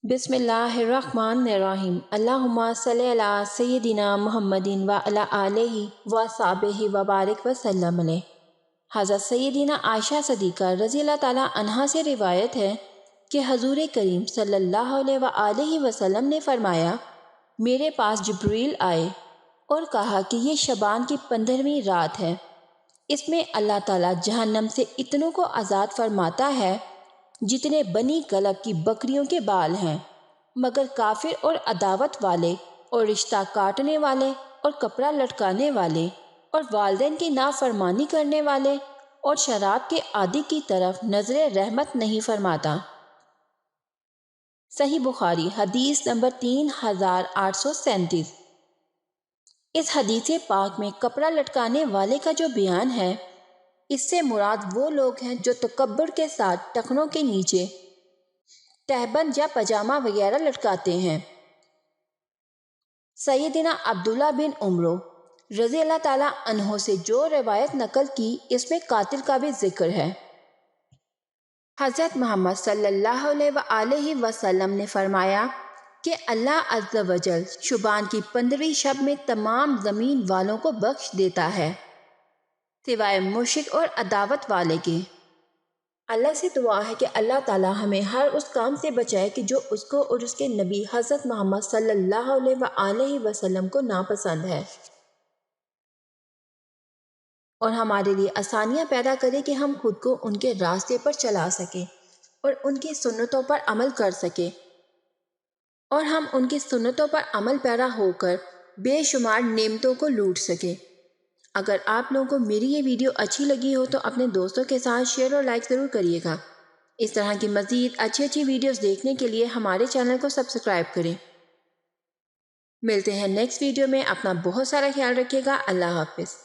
बिस्मिल्लाहिर्रहमानिर्रहीम। अल्लाहुम्मा सल्ली अला सय्यदिना मुहम्मदिन व अला आलिहि व सहाबिहि व बारिक व सल्लम अलैहि। हज़रत सय्यदिना आयशा सदीक़ा रज़ी अल्लाह ताला अन्हा से रिवायत है कि हज़ूर करीम सल्लल्लाहु अलैहि वसल्लम ने फरमाया, मेरे पास जिब्रील आए और कहा कि ये शबान की 15वीं रात है। इसमें अल्लाह ताला जहन्नम से इतनों को आज़ाद फरमाता है जितने बनी कलब की बकरियों के बाल हैं, मगर काफिर और अदावत वाले और रिश्ता काटने वाले और कपड़ा लटकाने वाले और वालिदैन की नाफरमानी करने वाले और शराब के आदि की तरफ नजर रहमत नहीं फरमाता। सही बुखारी हदीस नंबर 3837। इस हदीस पाक में कपड़ा लटकाने वाले का जो बयान है, इससे मुराद वो लोग हैं जो तकब्बुर के साथ टखनों के नीचे तहबंद या पजामा वगैरह लटकाते हैं। सैयदना अब्दुल्ला बिन उमरो रज़ी अल्लाह ताला अन्हो से जो रिवायत नकल की, इसमें कातिल का भी जिक्र है। हज़रत मोहम्मद सल्लल्लाहु अलैहि वसल्लम ने फरमाया कि अल्लाह अज़्ज़ा वजल शुबान की 15वीं शब में तमाम ज़मीन वालों को बख्श देता है सिवाय मुश्रिक और अदावत वाले के। अल्लाह से दुआ है कि अल्लाह ताला हमें हर उस काम से बचाए कि जो उसको और उसके नबी हज़रत मोहम्मद सल्लल्लाहु अलैहि वसल्लम को नापसंद है, और हमारे लिए आसानियाँ पैदा करे कि हम खुद को उनके रास्ते पर चला सकें और उनकी सुन्नतों पर अमल कर सकें, और हम उनकी सुन्नतों पर अमल पैरा होकर बेशुमार नेमतों को लूट सकें। अगर आप लोगों को मेरी ये वीडियो अच्छी लगी हो तो अपने दोस्तों के साथ शेयर और लाइक ज़रूर करिएगा। इस तरह की मज़ीद अच्छी वीडियोस देखने के लिए हमारे चैनल को सब्सक्राइब करें। मिलते हैं नेक्स्ट वीडियो में। अपना बहुत सारा ख्याल रखिएगा। अल्लाह हाफ़िज़।